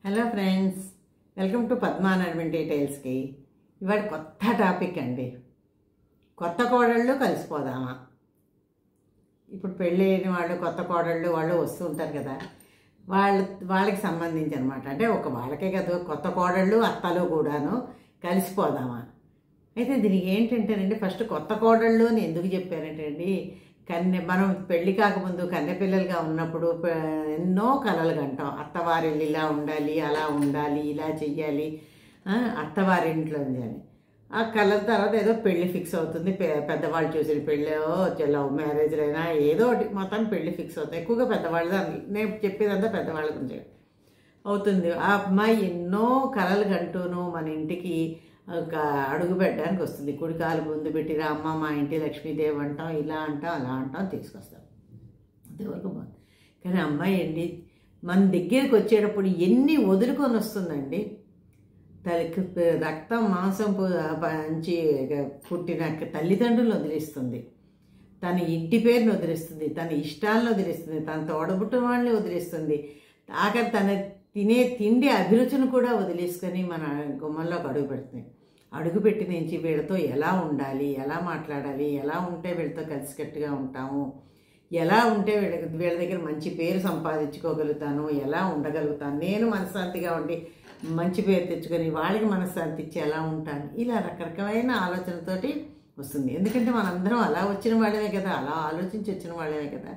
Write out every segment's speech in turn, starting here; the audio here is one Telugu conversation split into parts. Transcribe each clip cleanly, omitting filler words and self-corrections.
Hello friends, welcome to Padma అడ్వెంటీ టైల్స్కి. ఇవాళ కొత్త టాపిక్ అండి. కొత్త కోడళ్ళు కలిసిపోదామా? ఇప్పుడు పెళ్ళి అయిన వాళ్ళు కొత్త కోడళ్ళు వాళ్ళు వస్తూ ఉంటారు కదా, వాళ్ళకి సంబంధించి అనమాట. అంటే వాళ్ళకే కదా, కొత్త కోడళ్ళు అత్తలు కూడాను కలిసిపోదామా? అయితే దీనికి ఏంటంటేనండి, ఫస్ట్ కొత్త కోడళ్ళు అని ఎందుకు చెప్పారంటే అండి, మనం పెళ్లి కాకముందు కన్నెపిల్లలుగా ఉన్నప్పుడు ఎన్నో కలలు కంటాం. అత్తవారిల్లు ఇలా ఉండాలి, అలా ఉండాలి, ఇలా చెయ్యాలి, అత్తవారింట్లో అని. ఆ కలల తర్వాత ఏదో పెళ్లి ఫిక్స్ అవుతుంది. పెద్దవాళ్ళు చూసిన పెళ్ళి, లవ్ మ్యారేజ్లు అయినా ఏదో ఒకటి మొత్తం పెళ్లి ఫిక్స్ అవుతుంది. ఎక్కువగా పెద్దవాళ్ళు, నేను చెప్పేదంతా పెద్దవాళ్ళ గురించి అవుతుంది. ఆ అమ్మాయి ఎన్నో కలలు కంటూను మన ఇంటికి అడుగు పెట్టడానికి వస్తుంది. కుడికాలు ముందు పెట్టిరా అమ్మ, మా ఇంటి లక్ష్మీదేవి అంటాం, ఇలా అంటాం, అలా అంటాం, తీసుకొస్తాం. అంతవరకు బాగుంది. కానీ అమ్మాయి అండి మన దగ్గరికి వచ్చేటప్పుడు ఎన్ని వదులుకొని వస్తుందండి. తనకి రక్తం మాంసం పంచి పుట్టిన తల్లిదండ్రులను వదిలిస్తుంది, తన ఇంటి పేరుని వదిలిస్తుంది, తన ఇష్టాలను వదిలిస్తుంది, తన తోడబుట్టిన వాళ్ళని వదిలిస్తుంది, ఆఖరి తన తినే తిండి అభిరుచిని కూడా వదిలేసుకొని మన గుమ్మంలోకి అడుగు పెడుతుంది. అడుగుపెట్టి నుంచి వీళ్ళతో ఎలా ఉండాలి, ఎలా మాట్లాడాలి, ఎలా ఉంటే వీళ్ళతో కలిసికట్టుగా ఉంటాము, ఎలా ఉంటే వీళ్ళ దగ్గర మంచి పేరు సంపాదించుకోగలుగుతాను, ఎలా ఉండగలుగుతాను, నేను మనశ్శాంతిగా ఉండి మంచి పేరు తెచ్చుకొని వాళ్ళకి మనశ్శాంతి ఇచ్చి ఎలా ఉంటాను, ఇలా రకరకాలైన ఆలోచనతోటి వస్తుంది. ఎందుకంటే మనందరం అలా వచ్చిన వాళ్ళమే కదా, అలా ఆలోచించి వచ్చిన వాళ్ళమే కదా.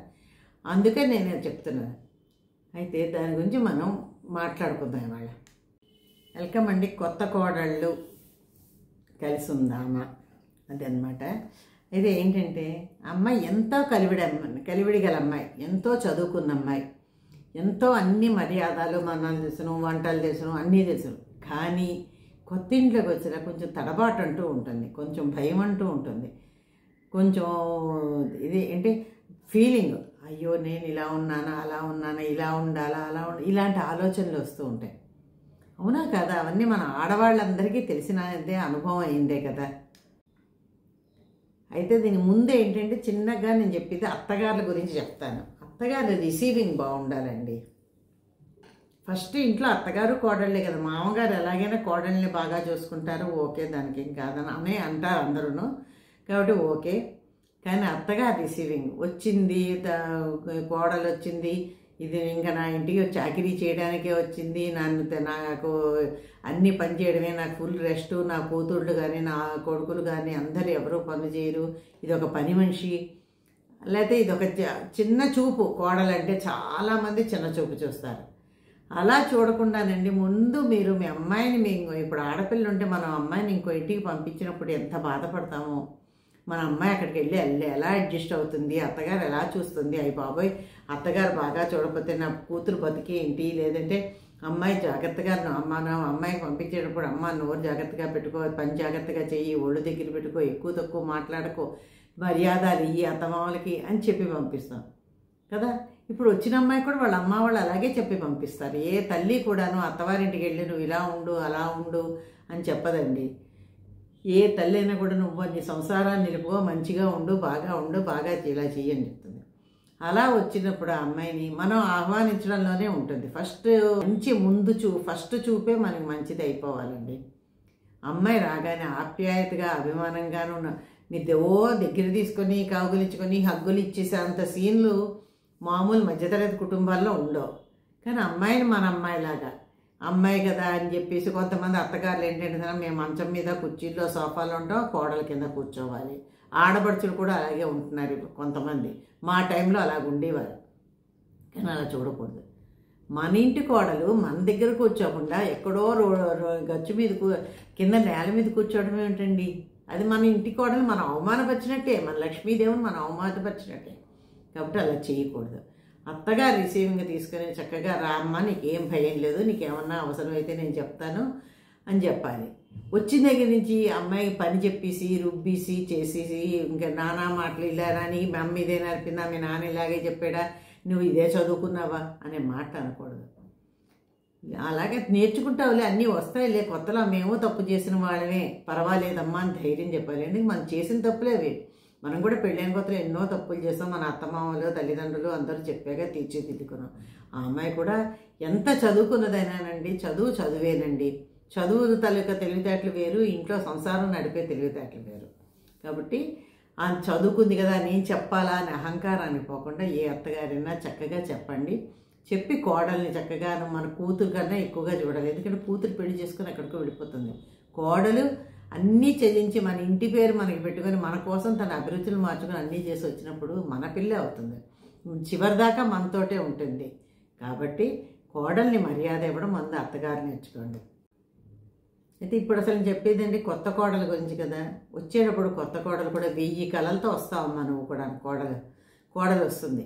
అందుకే నేను చెప్తున్నాను. అయితే దాని గురించి మనం మాట్లాడుకుందాం ఇవాళ. వెల్కమ్ అండి. కొత్త కోడళ్ళు కలిసి ఉందామా అది అనమాట. అయితే ఏంటంటే, అమ్మాయి ఎంతో కలివిడి గల అమ్మాయి, ఎంతో చదువుకున్న అమ్మాయి, ఎంతో అన్ని మర్యాదలు మన్నాలు తెలుసును, వంటలు తెలుసును, అన్నీ తెలుసును. కానీ కొత్త ఇంట్లోకి వచ్చినా కొంచెం తడబాటు అంటూ ఉంటుంది, కొంచెం భయం అంటూ ఉంటుంది, కొంచెం ఇది ఏంటి ఫీలింగ్, అయ్యో నేను ఇలా ఉన్నానా, అలా ఉన్నానా, ఇలా ఉండాలా, అలా ఇలాంటి ఆలోచనలు వస్తూ ఉంటాయి. అవునా కదా? అవన్నీ మన ఆడవాళ్ళందరికీ తెలిసినదే, అనుభవం అయిందే కదా. అయితే దీని ముందు ఏంటంటే, చిన్నగా నేను చెప్పేది అత్తగారుల గురించి చెప్తాను. అత్తగారు రిసీవింగ్ బాగుండాలండి. ఫస్ట్ ఇంట్లో అత్తగారు కోడళ్ళే కదా. మామగారు ఎలాగైనా కోడళ్ళని బాగా చూసుకుంటారు, ఓకే, దానికి ఏం కాదని అంటారు అందరూ, కాబట్టి ఓకే. కానీ అత్తగారు రిసీవింగ్ వచ్చింది, కోడలు వచ్చింది, ఇది ఇంకా నా ఇంటికి చాకరీ చేయడానికే వచ్చింది, నాకు అన్ని పని చేయడమే, నాకు ఫుల్ రెస్ట్, నా కూతుళ్ళు కానీ నా కొడుకులు కానీ అందరు ఎవరూ పని చేయరు, ఇది ఒక పని మనిషి, లేకపోతే ఇది ఒక చిన్న చూపు. కోడలంటే చాలామంది చిన్న చూపు చూస్తారు. అలా చూడకుండానండి, ముందు మీరు మీ అమ్మాయిని, ఇప్పుడు ఆడపిల్ల ఉంటే మనం అమ్మాయిని ఇంకో ఇంటికి పంపించినప్పుడు ఎంత బాధపడతామో, మన అమ్మాయి అక్కడికి వెళ్ళి ఎలా అడ్జస్ట్ అవుతుంది, అత్తగారు ఎలా చూస్తుంది, అయ్యి బాబోయ్ అత్తగారు బాగా చూడకపోతే నా కూతురు బతికి ఏంటి, లేదంటే అమ్మాయి జాగ్రత్తగా అమ్మాయికి పంపించేటప్పుడు అమ్మ నోరు జాగ్రత్తగా పెట్టుకో, పని జాగ్రత్తగా చెయ్యి, ఒళ్ళు దగ్గర పెట్టుకో, ఎక్కువ తక్కువ మాట్లాడుకో, మర్యాదలు ఇయ్యి అత్తమామలకి అని చెప్పి పంపిస్తాం కదా. ఇప్పుడు వచ్చిన అమ్మాయి కూడా వాళ్ళ అమ్మ వాళ్ళు అలాగే చెప్పి పంపిస్తారు. ఏ తల్లి కూడాను అత్తవారింటికి వెళ్ళి నువ్వు ఇలా ఉండు, అలా ఉండు అని చెప్పదండి. ఏ తల్లి అయినా కూడా నువ్వు నీ సంసారాన్ని నిలుపుకో, మంచిగా ఉండు, బాగా ఇలా చెయ్యని చెప్తుంది. అలా వచ్చినప్పుడు ఆ అమ్మాయిని మనం ఆహ్వానించడంలోనే ఉంటుంది. ఫస్ట్ చూపే మనకి మంచిది అయిపోవాలండి. అమ్మాయి రాగానే ఆప్యాయతగా, అభిమానంగాను దగ్గర తీసుకొని కౌగులించుకొని హగ్గులు ఇచ్చేసే అంత సీన్లు మామూలు మధ్యతరగతి కుటుంబాల్లో ఉండవు. కానీ అమ్మాయిని మన అమ్మాయిలాగా, అమ్మాయి కదా అని చెప్పేసి కొంతమంది అత్తగారులు ఏంటంటే, మేము మంచం మీద కుర్చీల్లో సోఫాలో ఉంటాం, కోడల కింద కూర్చోవాలి. ఆడపడుచులు కూడా అలాగే ఉంటున్నారు ఇప్పుడు కొంతమంది. మా టైంలో అలాగ ఉండేవారు. కానీ అలా చూడకూడదు. మన ఇంటి కోడలు మన దగ్గర కూర్చోకుండా ఎక్కడో గచ్చు మీద కింద నేల మీద కూర్చోవడం ఏమిటండి? అది మన ఇంటి కోడలు మనం అవమానపరిచినట్టే, మన లక్ష్మీదేవిని మనం అవమానపరిచినట్టే. కాబట్టి అలా చేయకూడదు. అత్తగారు రిసీవింగ్ తీసుకొని చక్కగా రామ్మ, నీకేం భయం లేదు, నీకేమన్నా అవసరమైతే నేను చెప్తాను అని చెప్పాలి. వచ్చిన దగ్గర నుంచి అమ్మాయి పని చెప్పేసి రుబ్బీసి చేసేసి ఇంకా నానా మాటలు, ఇలా రాని మీ అమ్మ ఇదే నడిపిందా, మీ నాన్న ఇలాగే చెప్పాడా, నువ్వు ఇదే చదువుకున్నావా అనే మాట అనకూడదు. అలాగే నేర్చుకుంటావులే, అన్నీ వస్తాయిలే, కొత్తలో మేము తప్పు చేసిన వాళ్ళమే, పర్వాలేదమ్మా అని ధైర్యం చెప్పాలి. ఎందుకు మనం చేసిన తప్పులే అవి. మనం కూడా పెళ్ళైన కొత్తలో ఎన్నో తప్పులు చేస్తాం, మన అత్తమామలు తల్లిదండ్రులు అందరూ చెప్పాక తీర్చిదిద్దుకున్నాం. ఆ అమ్మాయి కూడా ఎంత చదువుకున్నదైనానండి, చదువేనండి. చదువు తాలూకా తెలివితేటలు వేరు, ఇంట్లో సంసారం నడిపే తెలివితేటలు వేరు. కాబట్టి ఆ చదువుకుంది కదా నేను చెప్పాలా అని అహంకారానికి పోకుండా ఏ అత్తగారైనా చక్కగా చెప్పండి. చెప్పి కోడల్ని చక్కగా మన కూతురు కన్నా ఎక్కువగా చూడాలి. ఎందుకంటే కూతురు పెళ్లి చేసుకుని ఎక్కడికో వెళ్ళిపోతుంది. కోడలు అన్నీ త్యజించి మన ఇంటి పేరు మనకి పెట్టుకొని మన కోసం తన అభిరుచులు మార్చుకొని అన్నీ చేసి వచ్చినప్పుడు మన పిల్లే అవుతుంది, చివరిదాకా మనతోటే ఉంటుంది. కాబట్టి కోడల్ని మర్యాద ఇవ్వడం ముందు అత్తగారు నేర్చుకోండి. అయితే ఇప్పుడు అసలు నేను చెప్పేదండి కొత్త కోడల గురించి కదా. వచ్చేటప్పుడు కొత్త కోడలు కూడా 1000 కళలతో వస్తావమ్మా నువ్వు కూడా. కోడలు వస్తుంది.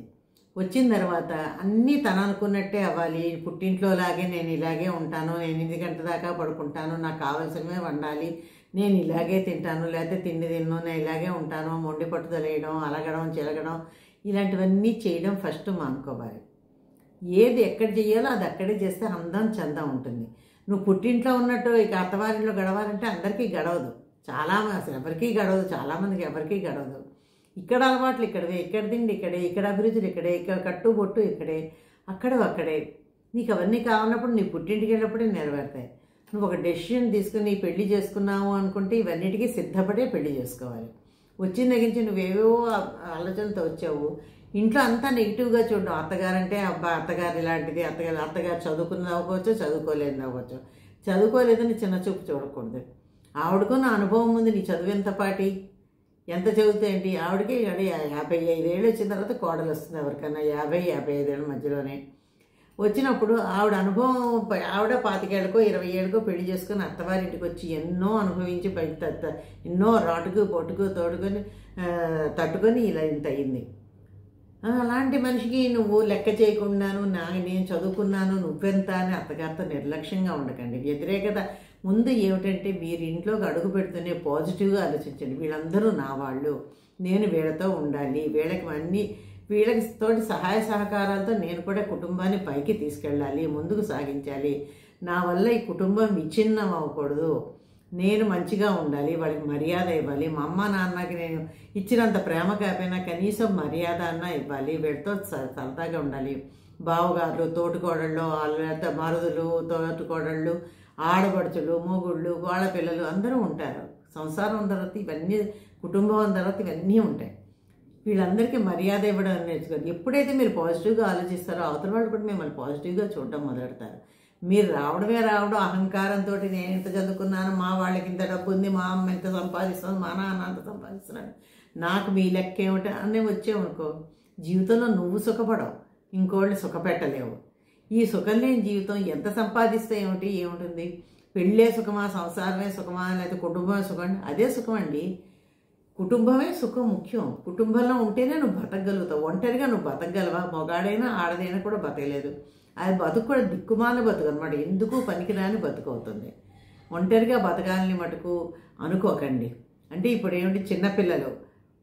వచ్చిన తర్వాత అన్నీ తను అనుకున్నట్టే అవ్వాలి. పుట్టింట్లో లాగే నేను ఇలాగే ఉంటాను, నేను 8 గంటల దాకా పడుకుంటాను, నాకు కావాల్సినవే వండాలి, నేను ఇలాగే తింటాను, లేకపోతే తిండి తిన్ను, నేను ఇలాగే ఉంటాను, మొండి పట్టుదల వేయడం, అలగడం చిలగడం ఇలాంటివన్నీ చేయడం ఫస్ట్ మానుకోవాలి. ఏది ఎక్కడ చేయాలో అది అక్కడే చేస్తే అందం చందం ఉంటుంది. నువ్వు పుట్టింట్లో ఉన్నట్టు ఇక అత్తవారింట్లో గడవాలంటే అందరికీ గడవదు, అసలు ఎవరికీ గడవదు, చాలామందికి ఎవరికీ గడవదు. ఇక్కడ అలవాట్లు ఇక్కడవే, ఇక్కడ తిండి ఇక్కడే, ఇక్కడ అభిరుచులు ఇక్కడే, ఇక్కడ కట్టు బొట్టు ఇక్కడే, అక్కడే. నీకు అవన్నీ కావాలన్నప్పుడు నీ పుట్టింటికి వెళ్ళినప్పుడే నెరవేరుతాయి. నువ్వు ఒక డెసిషన్ తీసుకుని పెళ్లి చేసుకున్నావు అనుకుంటే ఇవన్నిటికీ సిద్ధపడే పెళ్లి చేసుకోవాలి. వచ్చిన దగ్గర నుంచి నువ్వేవో ఆలోచనతో వచ్చావు, ఇంట్లో అంతా నెగిటివ్గా చూడడం. అత్తగారంటే అబ్బా అత్తగారు ఇలాంటిది, అత్తగారు చదువుకున్నది అవ్వచ్చు, చదువుకోలేనిది అవ్వచ్చు. చదువుకోలేదని చిన్న చూపు చూడకూడదు. ఆవిడకున్న అనుభవం ఉంది, నీ చదువు ఎంత చదివితే ఏంటి. ఆవిడకి 55 ఏళ్ళు వచ్చిన తర్వాత కోడలు వస్తుంది ఎవరికన్నా, 50-55 ఏళ్ళ మధ్యలోనే వచ్చినప్పుడు ఆవిడ అనుభవం, ఆవిడ 25 ఏళ్ళకో 20 ఏళ్ళకో పెళ్లి చేసుకుని అత్తవారింటికి వచ్చి ఎన్నో అనుభవించి ఎన్నో రాటుకు పొట్టుకు తట్టుకొని ఇలా ఇంత అయింది. అలాంటి మనిషికి నువ్వు లెక్క చేయకుండాను నేను చదువుకున్నాను నువ్వెంత అని అత్తగారితో నిర్లక్ష్యంగా ఉండకండి. వ్యతిరేకత ముందు ఏమిటంటే మీరు ఇంట్లోకి అడుగు పెడుతూనే పాజిటివ్గా ఆలోచించండి. వీళ్ళందరూ నా వాళ్ళు, నేను వీళ్ళతో ఉండాలి, వీళ్ళకి తోటి సహాయ సహకారాలతో నేను కూడా కుటుంబాన్ని పైకి తీసుకెళ్ళాలి, ముందుకు సాగించాలి. నా వల్ల ఈ కుటుంబం విచ్ఛిన్నం అవ్వకూడదు, నేను మంచిగా ఉండాలి, వాళ్ళకి మర్యాద ఇవ్వాలి. మా అమ్మ నాన్నకి నేను ఇచ్చినంత ప్రేమ కాకపోయినా కనీసం మర్యాద అన్నా ఇవ్వాలి, వీళ్ళతో సరదాగా ఉండాలి. బావగారులు, తోటికోడళ్ళు, వాళ్ళ మరుదులు, తోటికోడళ్ళు, ఆడపడుచులు, మొగుళ్ళు, వాళ్ళ పిల్లలు అందరూ ఉంటారు. సంసారం తర్వాత ఇవన్నీ, కుటుంబం తర్వాత ఇవన్నీ ఉంటాయి. వీళ్ళందరికీ మర్యాద ఇవ్వడం నేర్చుకోండి. ఎప్పుడైతే మీరు పాజిటివ్గా ఆలోచిస్తారో అవతల వాళ్ళు కూడా మిమ్మల్ని పాజిటివ్గా చూడడం మొదలెడతారు. మీరు రావడం అహంకారంతో నేను ఇంత చదువుకున్నాను, మా వాళ్ళకి ఇంత డబ్బు ఉంది, మా అమ్మ ఎంత సంపాదిస్తుంది, మా నాన్న అంత సంపాదిస్తున్నాడు, నాకు మీ లెక్క ఏమిటి అని వచ్చేవనుకో, జీవితంలో నువ్వు సుఖపడవు, ఇంకోళ్ళు సుఖపెట్టలేవు. ఈ సుఖం లేని జీవితం ఎంత సంపాదిస్తే ఏముంటుంది? పెళ్ళే సుఖమా, సంసారమే సుఖమా, లేకపోతే కుటుంబమే సుఖం? అదే సుఖం అండి. కుటుంబమే సుఖం ముఖ్యం. కుటుంబంలో ఉంటేనే నువ్వు బతకగలుగుతావు. ఒంటరిగా నువ్వు బతకగలవా? మొగాడైనా ఆడదైనా కూడా బతకలేదు. అది బతుకు కూడా దిక్కుమాల బతుకు అనమాట, ఎందుకు పనికిరాని బతుకు అవుతుంది. ఒంటరిగా బతకాలని మటుకు అనుకోకండి. అంటే ఇప్పుడు ఏమిటి, చిన్నపిల్లలు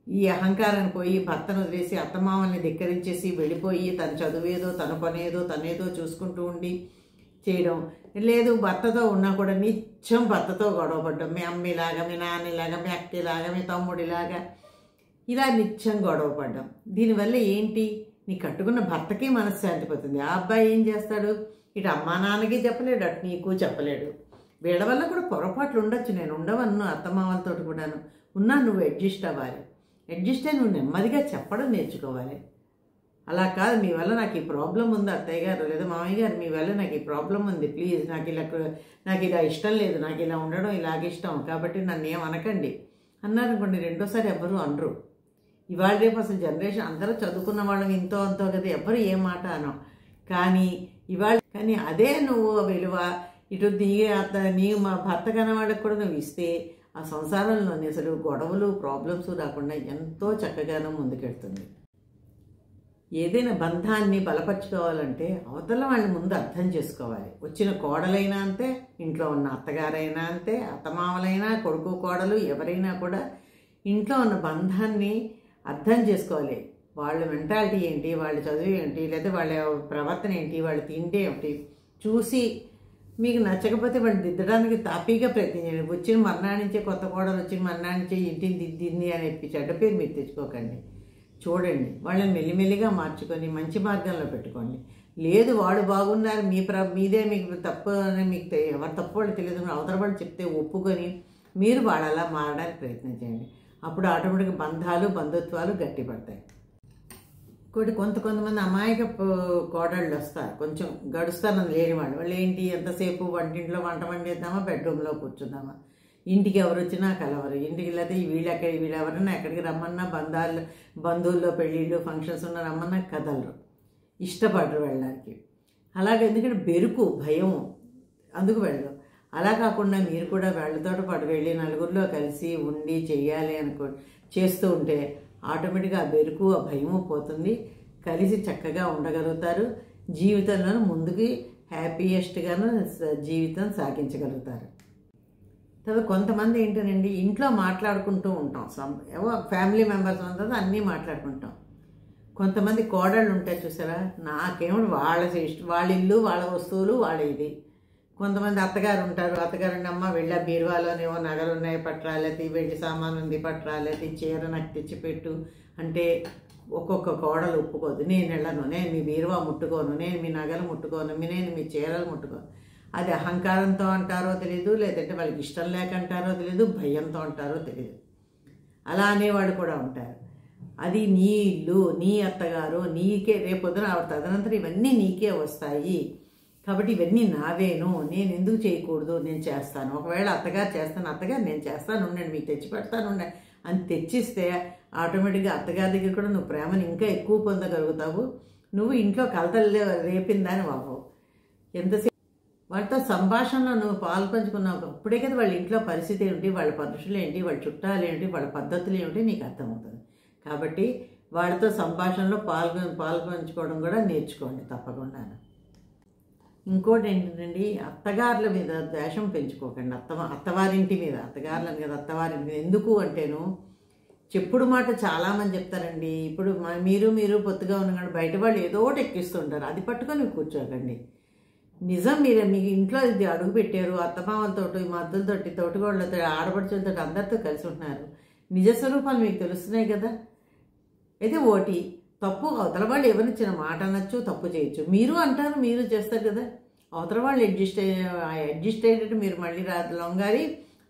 ఈ అహంకారాన్ని పోయి భర్తను వదిలేసి అత్తమామల్ని ధిక్కరించేసి వెళ్ళిపోయి తన చదువేదో తన పనేదో తనేదో చూసుకుంటూ ఉండి చేయడం లేదు. భర్తతో ఉన్నా కూడా నిత్యం భర్తతో గొడవపడ్డం, మీ అమ్మలాగా, మీ నాన్నలాగా, మీ అక్కలాగా, మీ తమ్ముడిలాగా ఇలా నిత్యం గొడవపడ్డం. దీనివల్ల ఏంటి, నీ కట్టుకున్న భర్తకి మనశ్శాంతి పోతుంది. ఆ అబ్బాయి ఏం చేస్తాడు, ఇటు అమ్మా నాన్నకి చెప్పలేడు, అటు నీకు చెప్పలేడు. వీళ్ళ వల్ల కూడా పొరపాట్లు ఉండొచ్చు, నేను ఉండవన్ను అత్తమామలతో కూడాను. ఉన్నా నువ్వు అడ్జస్ట్ అవ్వాలి. అడ్జస్ట్ అయి నువ్వు నెమ్మదిగా చెప్పడం నేర్చుకోవాలి. అలా కాదు, మీ వల్ల నాకు ఈ ప్రాబ్లం ఉంది అత్తయ్య గారు లేదా మామయ్య గారు, మీ వల్ల నాకు ఈ ప్రాబ్లం ఉంది, ప్లీజ్ నాకు ఇలా ఇష్టం లేదు, నాకు ఇలా ఉండడం ఇలాగే ఇష్టం, కాబట్టి నన్ను ఏం అనకండి అన్నారనుకోండి, రెండోసారి ఎవరు అనరు. ఇవాళ రేపు అసలు జనరేషన్ అందరూ చదువుకున్న వాళ్ళం ఇంతో అంతో కదా, ఎవరు ఏ మాట అనం. కానీ అదే నువ్వు విలువ ఇటు నీ మా భర్త కన్నవాళ్ళకి కూడా నువ్వు ఇస్తే ఆ సంసారంలోని అసలు గొడవలు ప్రాబ్లమ్స్ రాకుండా ఎంతో చక్కగానో ముందుకెళ్తుంది. ఏదైనా బంధాన్ని బలపరుచుకోవాలంటే అవతల వాళ్ళని ముందు అర్థం చేసుకోవాలి. వచ్చిన కోడలైనా అంతే, ఇంట్లో ఉన్న అత్తగారైనా అంతే, అత్తమామలైనా, కొడుకు కోడలు ఎవరైనా కూడా ఇంట్లో ఉన్న బంధాన్ని అర్థం చేసుకోవాలి. వాళ్ళ మెంటాలిటీ ఏంటి, వాళ్ళ చదువు ఏంటి, లేదా వాళ్ళ ప్రవర్తన ఏంటి, వాళ్ళ తిండి ఏమిటి చూసి మీకు నచ్చకపోతే వాళ్ళు దిద్దడానికి తాపీగా ప్రయత్నించండి. వచ్చిన మర్నాడించే కొత్త కోడలు వచ్చిన మర్నాడించే ఇంటిని దిద్దింది అని చెడ్డ పేరు మీరు తెచ్చుకోకండి. చూడండి, వాళ్ళని మెల్లిమెల్లిగా మార్చుకొని మంచి మార్గంలో పెట్టుకోండి. లేదు వాడు బాగున్నారు మీదే మీకు తప్పు అని మీకు ఎవరు తప్పు వాళ్ళు తెలియదు, అవతల వాళ్ళు చెప్తే ఒప్పుకొని మీరు వాళ్ళలా మారడానికి ప్రయత్నించండి. అప్పుడు ఆటోమేటిక్గా బంధాలు బంధుత్వాలు గట్టిపడతాయి. కొంతమంది అమాయక కోడళ్ళు వస్తారు, కొంచెం గడుస్తారని లేని వాళ్ళు ఏంటి ఎంతసేపు వంటింట్లో వంట వండేద్దామా, బెడ్రూమ్లో కూర్చుందామా, ఇంటికి ఎవరు వచ్చినా కలవరు. ఇంటికి లేకపోతే వీళ్ళు ఎవరైనా ఎక్కడికి రమ్మన్నా బంధువుల్లో పెళ్ళిళ్ళు ఫంక్షన్స్ ఉన్న రమ్మన్నా కదలరు, ఇష్టపడరు వెళ్ళడానికి. అలాగే ఎందుకంటే బెరుకు భయం, అందుకు వెళ్ళరు. అలా కాకుండా మీరు కూడా వాళ్ళతో పాటు వెళ్ళి నలుగురిలో కలిసి ఉండి చెయ్యాలి చేస్తూ ఉంటే ఆటోమేటిక్గా ఆ బెరుకు ఆ భయము పోతుంది. కలిసి చక్కగా ఉండగలుగుతారు. జీవితంలో ముందుకి హ్యాపీయెస్ట్గాను జీవితం సాగించగలుగుతారు. తర్వాత కొంతమంది ఏంటనండి, ఇంట్లో మాట్లాడుకుంటూ ఉంటాం, ఫ్యామిలీ మెంబర్స్ అంతా అన్నీ మాట్లాడుకుంటాం. కొంతమంది కోడళ్ళు ఉంటాయి చూసారా, నాకేమిటి వాళ్ళ ఇల్లు వాళ్ళ వస్తువులు వాళ్ళ ఇది. కొంతమంది అత్తగారు ఉంటారు, అత్తగారు అమ్మ వెళ్ళా బీరువాలోనేవో నగలు ఉన్నాయి పట్టరాలేది, వెండి సామాను ఉంది పట్టరాలేది, చీర నాకు తెచ్చిపెట్టు అంటే ఒక్కొక్క కోడలు ఒప్పుకోదు. నేను వెళ్ళను, నేను మీ బీరువా ముట్టుకోను, నేను మీ నగలు ముట్టుకోను, నేను మీ చీరలు ముట్టుకోను. అది అహంకారంతో అంటారో తెలియదు, లేదంటే వాళ్ళకి ఇష్టం లేక అంటారో తెలియదు, భయంతో అంటారో తెలియదు. అలా అనేవాడు కూడా ఉంటారు. అది నీ ఇల్లు, నీ అత్తగారు, నీకే రేపొద్దున తదనంతరం ఇవన్నీ నీకే వస్తాయి కాబట్టి ఇవన్నీ నావేను, నేను ఎందుకు చేయకూడదు, నేను చేస్తాను. ఒకవేళ అత్తగారు చేస్తాను, అత్తగారు నేను చేస్తాను ఉండండి, మీకు తెచ్చి పెడతాను ఉండండి అని తెచ్చిస్తే ఆటోమేటిక్గా అత్తగారి దగ్గర కూడా నువ్వు ప్రేమను ఇంకా ఎక్కువ పొందగలుగుతావు. నువ్వు ఇంట్లో కలతలు రేపిందని అవ్వవు. ఎంతసేపు వాళ్ళతో సంభాషణలో నువ్వు పాలు పంచుకున్నావు అప్పుడే కదా వాళ్ళ ఇంట్లో పరిస్థితి ఏమిటి, వాళ్ళ పరుషులు ఏంటి, వాళ్ళ చుట్టాలు ఏంటి, వాళ్ళ పద్ధతులు ఏమిటి నీకు అర్థమవుతుంది. కాబట్టి వాళ్ళతో సంభాషణలో పాలు పంచుకోవడం కూడా నేర్చుకోండి తప్పకుండా. ఇంకోటి ఏంటండి, అత్తగారుల మీద ద్వేషం పెంచుకోకండి. అత్తవారింటి మీద, అత్తగారులని కదా అత్తవారింటి మీద. ఎందుకు అంటేను చెప్పుడు మాట చాలామంది చెప్తారండి. ఇప్పుడు మీరు పొత్తుగా ఉన్నాడు, బయట వాళ్ళు ఏదో ఒకటి ఎక్కిస్తుంటారు, అది పట్టుకొని కూర్చోకండి. నిజం మీకు ఇంట్లో ఇది అడుగు పెట్టారు, అత్తమామలతోటి మద్దలతోటి తోటిగోళ్ళతో ఆడపడుచులతో అందరితో కలిసి ఉంటున్నారు, నిజ స్వరూపాలు మీకు తెలుస్తున్నాయి కదా. అయితే ఓటి తప్పు అవతల వాళ్ళు ఎవరిని చిన్న మాట అనొచ్చు, తప్పు చేయొచ్చు, మీరు అంటారు మీరు చేస్తారు కదా. అవతల వాళ్ళు అడ్జస్ట్ అయ్యేటట్టు మీరు మళ్ళీ లొంగారి,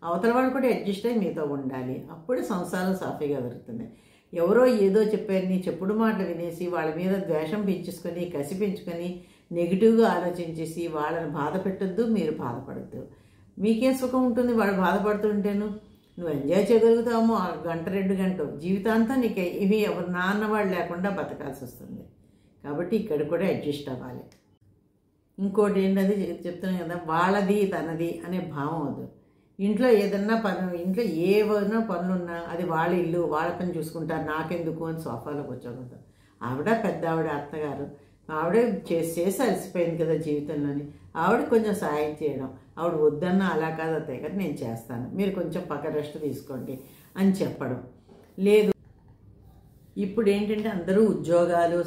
అవతల వాళ్ళు కూడా అడ్జస్ట్ అయ్యి మీతో ఉండాలి. అప్పుడే సంసారం సాఫీగా దొరుకుతుంది. ఎవరో ఏదో చెప్పారు నీ చెప్పుడు మాటలు వినేసి వాళ్ళ మీద ద్వేషం పెంచుకొని కసి పెంచుకొని నెగిటివ్గా ఆలోచించేసి వాళ్ళని బాధ పెట్టద్దు, మీరు బాధపడద్దు. మీకేం సుఖం ఉంటుంది వాళ్ళు బాధపడుతుంటేను? నువ్వు ఎంజాయ్ చేయగలుగుతామో ఆ గంట 2 గంటలు, జీవితాంతం నీకు ఇవి ఎవరు నాన్న వాళ్ళు లేకుండా బతకాల్సి వస్తుంది. కాబట్టి ఇక్కడ కూడా అడ్జస్ట్ అవ్వాలి. ఇంకోటి ఏంటది చెప్తున్నాను కదా, వాళ్ళది తనది అనే భావం వద్దు. ఇంట్లో ఏదన్నా ఇంట్లో ఏవైనా పనులున్నా అది వాళ్ళ ఇల్లు, వాళ్ళ పని చూసుకుంటారు, నాకెందుకు అని సోఫాలో కూర్చోకూడదు. ఆవిడ పెద్ద ఆవిడ అత్తగారు, ఆవిడే చేసి అలసిపోయింది కదా జీవితంలోని, ఆవిడ కొంచెం సాయం చేయడం, ఆవిడ వద్దన్నా అలా కాదు అత్తయ్య కదా నేను చేస్తాను, మీరు కొంచెం పక్క రెస్ట్ తీసుకోండి అని చెప్పడం. లేదు ఇప్పుడు ఏంటంటే అందరూ ఉద్యోగాలు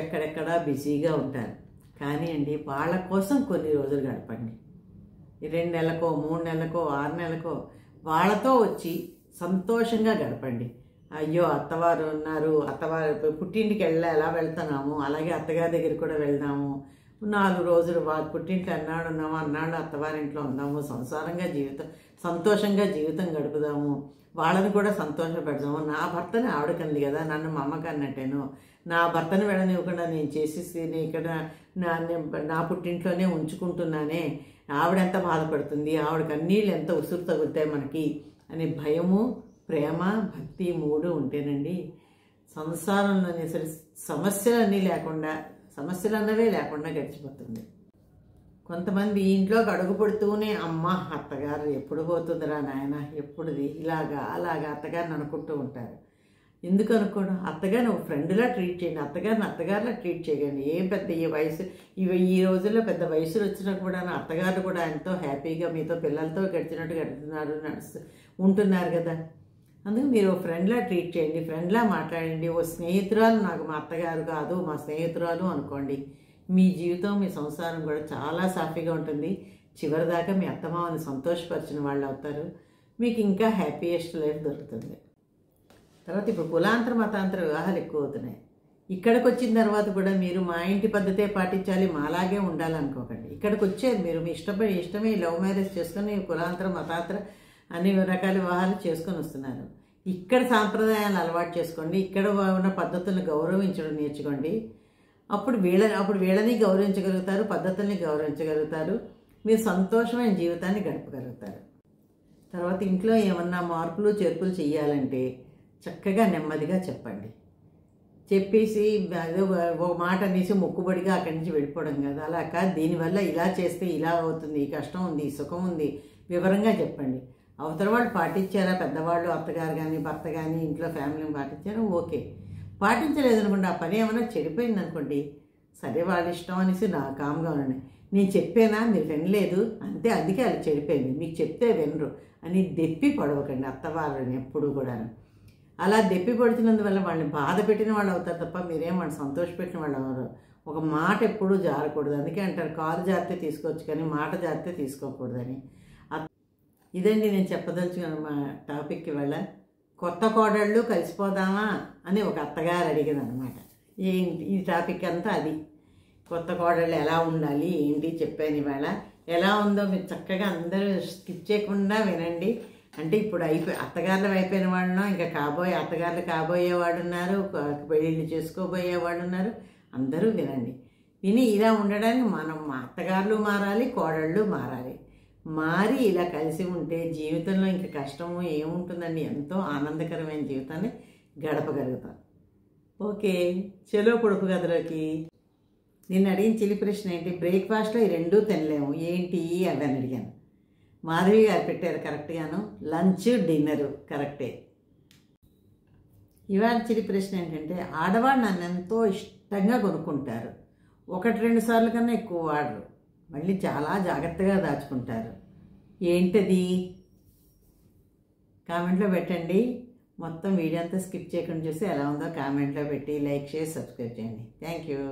ఎక్కడెక్కడ బిజీగా ఉంటారు, కానీ అండి వాళ్ళ కోసం కొన్ని రోజులు గడపండి. 2 నెలలకో 3 నెలలకో 6 నెలలకో వాళ్ళతో వచ్చి సంతోషంగా గడపండి. అయ్యో అత్తవారు ఉన్నారు, అత్తవారు పుట్టింటికి ఎలా వెళ్తున్నాము అలాగే అత్తగారి దగ్గర కూడా వెళ్దాము, 4 రోజులు వాళ్ళ పుట్టింట్లో అన్నాడు అత్తవారింట్లో ఉందాము, సంతోషంగా జీవితం గడుపుదాము, వాళ్ళని కూడా సంతోషపెడదాము. నా భర్తని ఆవిడకంది కదా, నన్ను మా అమ్మకి అన్నట్టేను, నా భర్తను వెళ్ళనివ్వకుండా నేను చేసేసి ఇక్కడ నా పుట్టింట్లోనే ఉంచుకుంటున్నానే, ఆవిడెంత బాధపడుతుంది, ఆవిడ కన్నీళ్ళు ఎంత ఉసురు తగులుతాయి మనకి అనే భయము, ప్రేమ, భక్తి 3 ఉంటేనండి సంసారంలోని అసలు సమస్యలు అన్నవే లేకుండా గడిచిపోతుంది. కొంతమంది ఇంట్లోకి అడుగు పడుతూనే అమ్మ అత్తగారు ఎప్పుడు పోతుందిరా నాయన, ఎప్పుడుది ఇలాగా అలాగా అత్తగారిని అనుకుంటూ ఉంటారు. ఎందుకు అనుకోవడం? అత్తగారిని ఒక ఫ్రెండ్లా ట్రీట్ చేయండి, అత్తగారిలా ట్రీట్ చేయకండి. ఏం పెద్ద ఈ రోజుల్లో పెద్ద వయసులు వచ్చినా కూడా అత్తగారు కూడా ఎంతో హ్యాపీగా మీతో పిల్లలతో గడుపుతున్నారు ఉంటున్నారు కదా. అందుకు మీరు ఒక ఫ్రెండ్లా ట్రీట్ చేయండి, ఫ్రెండ్లా మాట్లాడండి. ఓ స్నేహితురాలు, నాకు మా అత్తగారు కాదు మా స్నేహితురాలు అనుకోండి. మీ జీవితం మీ సంసారం కూడా చాలా సాఫీగా ఉంటుంది, చివరిదాకా మీ అత్తమామని సంతోషపరిచిన వాళ్ళు అవుతారు. మీకు ఇంకా హ్యాపీయెస్ట్ లైఫ్ దొరుకుతుంది. తర్వాత ఇప్పుడు కులాంతర మతాంతర వివాహాలు ఎక్కువ అవుతున్నాయి. ఇక్కడికి వచ్చిన తర్వాత కూడా మీరు మా ఇంటి పద్ధతే పాటించాలి, మాలాగే ఉండాలనుకోకండి. ఇక్కడికి వచ్చేది మీరు మీ ఇష్టమే లవ్ మ్యారేజ్ చేసుకొని కులాంతర మతాంతర అన్ని రకాల వివాహాలు చేసుకొని వస్తున్నారు. ఇక్కడ సాంప్రదాయాలు అలవాటు చేసుకోండి, ఇక్కడ ఉన్న పద్ధతులను గౌరవించడం నేర్చుకోండి. అప్పుడు వీళ్ళని గౌరవించగలుగుతారు, పద్ధతుల్ని గౌరవించగలుగుతారు, మీరు సంతోషమైన జీవితాన్ని గడపగలుగుతారు. తర్వాత ఇంట్లో ఏమన్నా మార్పులు చేర్పులు చేయాలంటే చక్కగా నెమ్మదిగా చెప్పండి. చెప్పేసి అదే ఒక మాట అనేసి మొక్కుబడిగా అక్కడి నుంచి వెళ్ళిపోవడం కాదు. అలా కాదు, దీనివల్ల ఇలా చేస్తే ఇలా అవుతుంది, ఈ కష్టం ఉంది, ఈ సుఖం ఉంది, వివరంగా చెప్పండి. అవతల వాళ్ళు పాటించారా, పెద్దవాళ్ళు అత్తగారు కానీ భర్త కానీ ఇంట్లో ఫ్యామిలీని పాటించారా, ఓకే. పాటించలేదు అనుకోండి, ఆ పని ఏమైనా చెడిపోయింది అనుకోండి, సరే వాళ్ళ ఇష్టం అనేసి నా కామ్గా ఉండండి. నేను చెప్పానా, మీరు వినలేదు అంతే, అందుకే అది చెడిపోయింది, మీకు చెప్తే వినరు అని దెప్పి పడవకండి అత్తవాళ్ళని ఎప్పుడు కూడా. అలా దెప్పి పడుతున్నందువల్ల వాళ్ళని బాధ పెట్టిన వాళ్ళు అవుతారు తప్ప మీరేం వాళ్ళు సంతోషపెట్టిన వాళ్ళు అవరు. ఒక మాట ఎప్పుడూ జారకూడదు. అందుకే అంటారు కాలు జారితే తీసుకోవచ్చు కానీ మాట జారితే తీసుకోకూడదని. ఇదండి నేను చెప్పదలుచుకున్న మా టాపిక్కి వల్ల. కొత్త కోడళ్ళు కలిసిపోదామా అని ఒక అత్తగారు అడిగింది అనమాట. ఏంటి ఈ టాపిక్ అంతా అది. కొత్త కోడళ్ళు ఎలా ఉండాలి ఏంటి చెప్పాను ఇవాళ. ఎలా ఉందో మీరు చక్కగా అందరూ స్కిప్ చేయకుండా వినండి. అంటే ఇప్పుడు అత్తగారులు అయిపోయిన వాళ్ళను, ఇంకా అత్తగారులు కాబోయేవాడు ఉన్నారు, పెళ్ళిళ్ళు చేసుకోబోయేవాడు ఉన్నారు, అందరూ వినండి. విని ఇలా ఉండడానికి మనం అత్తగారులు మారాలి, కోడళ్ళు మారాలి. మారి ఇలా కలిసి ఉంటే జీవితంలో ఇంకా కష్టము ఏముంటుందండి, ఎంతో ఆనందకరమైన జీవితాన్ని గడపగలుగుతాం. ఓకే, చలో పొడుపు కథలోకి. నిన్ను అడిగిన చిలి ప్రశ్న ఏంటి, బ్రేక్ఫాస్ట్లో ఈ రెండూ తినలేము ఏంటి అవి అని అడిగాను. మాధవి గారు పెట్టారు కరెక్ట్గాను. లంచ్ డిన్నరు కరెక్టే. ఇవాళ చిలి ప్రశ్న ఏంటంటే, ఆడవాళ్ళు నన్ను ఎంతో ఇష్టంగా కొనుక్కుంటారు, 1-2 సార్లు కన్నా ఎక్కువ వాడరు, మళ్ళీ చాలా జాగ్రత్తగా దాచుకుంటారు, ఏంటది? కామెంట్లో పెట్టండి. మొత్తం వీడియో అంతా స్కిప్ చేయకుండా చూసి ఎలా ఉందో కామెంట్లో పెట్టి లైక్ చేసి సబ్స్క్రైబ్ చేయండి. Thank you.